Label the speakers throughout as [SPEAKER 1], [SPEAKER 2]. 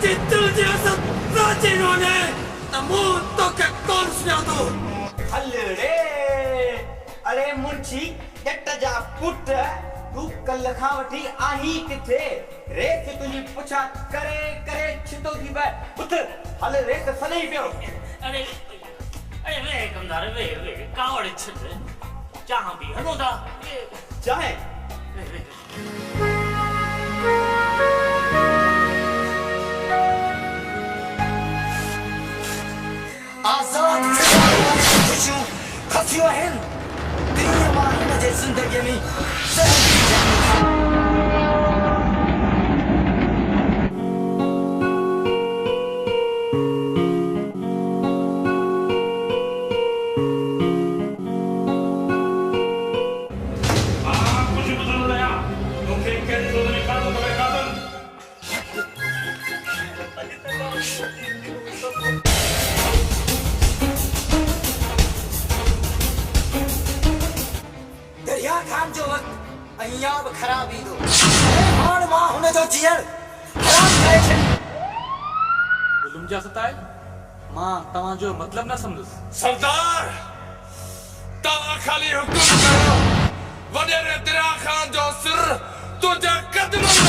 [SPEAKER 1] मुझे दिल जैसा राजी होने तमु तो क्या कौन सुना दो
[SPEAKER 2] अरे अरे मुंशी जट जा पुट तू कल खां वठी आही किथे रेत तुंहिंजी पुछा करे करे छितो थी पए उठ हल रेत सनई पियो
[SPEAKER 3] अरे अरे वे कमदार वे कावड़ छत चाह भी हनो था
[SPEAKER 2] चाहे आजाद खुशियों खसियों हैं दुनिया मां हिन जे जिंदगी में दरिया खान जो वक्त अयाब खराबी दो हाण मां हुन जो जीअण हराम करे छे
[SPEAKER 1] जुल्म जा सताए मां तवां जो मतलब न समझस
[SPEAKER 4] सरदार तव्हां खाली हुकुम करो वडेरे दरिया खान जो सिर तुझे कदम में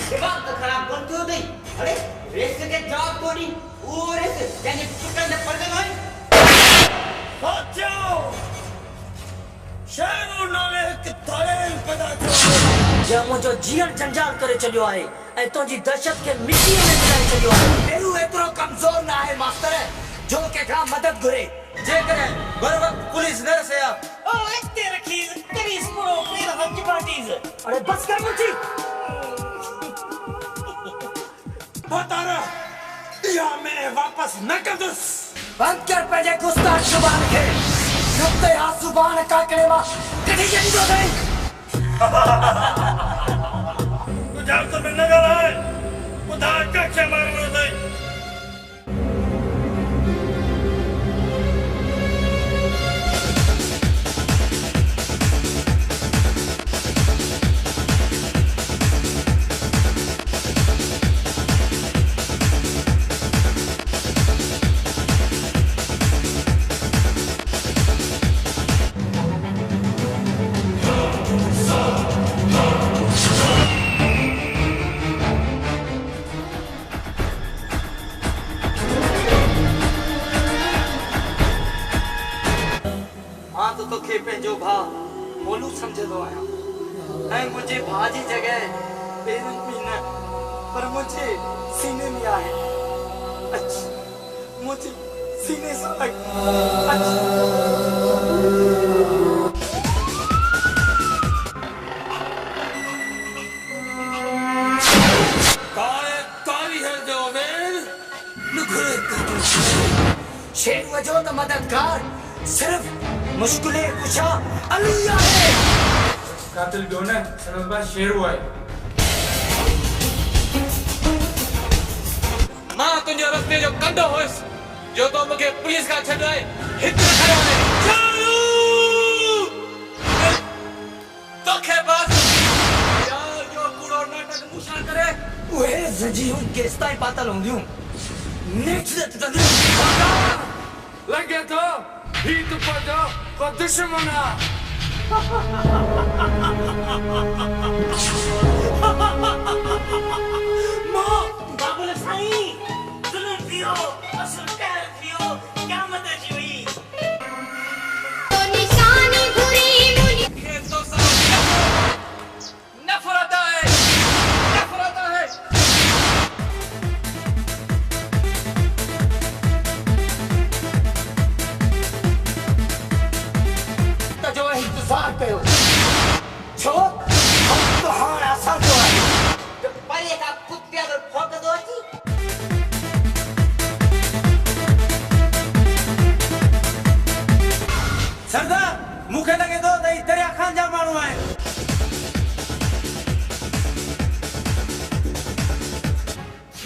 [SPEAKER 2] दिमाग तो खराब कोन थियो दई अरे रेस के जवाब कोनी ओ रेस यानी पुटन ने पड़ गई
[SPEAKER 1] सोचो शेरू नाले के थाले पैदा थियो
[SPEAKER 5] जे मुंहिंजो जीअण जंजाल करे छॾियो आहे ऐं तुंहिंजी दहशत खे मिटीअ में मिलाए छॾियो आहे
[SPEAKER 2] पेरू एतिरो कमज़ोर न आहे मास्टर जो कंहिंखां मदद घुरे
[SPEAKER 1] जेकॾहिं बर वक्त पुलिस न रसे आ
[SPEAKER 3] ओ इतने रखीज करीस पुरो प्लेन ऑफ पार्टीज
[SPEAKER 5] अरे बस कर मुंशी
[SPEAKER 1] बतारा या मैं वापस न कंदुस
[SPEAKER 5] बंद कर पंहिंजे गुस्ताख ज़ुबान खे नुक़्ते आ ज़ुबान काकड़े मां कढी छॾींदो अथई
[SPEAKER 1] तुझा तो में न ॻाल्हाए ॿुधाए कंहिंखे मारणो अथई
[SPEAKER 2] मां तो तोखे पंहिंजो भाउ मोलू सम्झंदो आहियां ऐं मुंहिंजे भाउ जी जॻह पेरनि में न पर मुंहिंजे सीने में आहे अच मुंहिंजे सीने सां लॻ अच
[SPEAKER 1] कारे कारी है जो वेल
[SPEAKER 2] नुखरे काटो शेरुअ जो त मददगार सिर्फ मुश्किले कुशा अली आहे
[SPEAKER 1] कातिल जो न सनद बा शेरू आहे मां तुंहिंजे रस्ते जो कंदो हुयसि जो तो मूंखे पुलिस खां छॾाए हिते खयो आहे तोखे बस यार जो कूड़ो नाटक मुशान करे
[SPEAKER 2] उहे ज़ंजीरुनि केसिताईं पातल हूंदियूं नेक्स्ट त
[SPEAKER 4] लगे तो ही तो पड़ो को दुश्मन आ
[SPEAKER 3] मां बाबुल साईं जुल्म थियो असुर कर थियो क्या मदद हुई
[SPEAKER 6] तो निशानी बुरी मुनी
[SPEAKER 1] ये तो सब नफरत है
[SPEAKER 2] जो इंतजार कयो छो हम तो हाणे असां जो आहे जो परे खां कुते अगर फोकदो अची
[SPEAKER 1] सरदार मूंखे लॻे थो त ही दरिया खान जा माण्हू आहिनि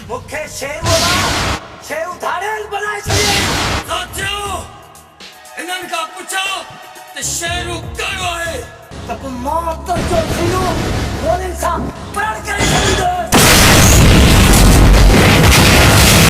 [SPEAKER 2] मूंखे शेरू धाड़ियल बनाए छॾियो
[SPEAKER 1] सोचियो इन्हनि खां पुछो त शेरू कहिड़ो आहे
[SPEAKER 2] त पोइ मां तो जो थींदो गोलियुनि सां प्रण करे छॾींदुसि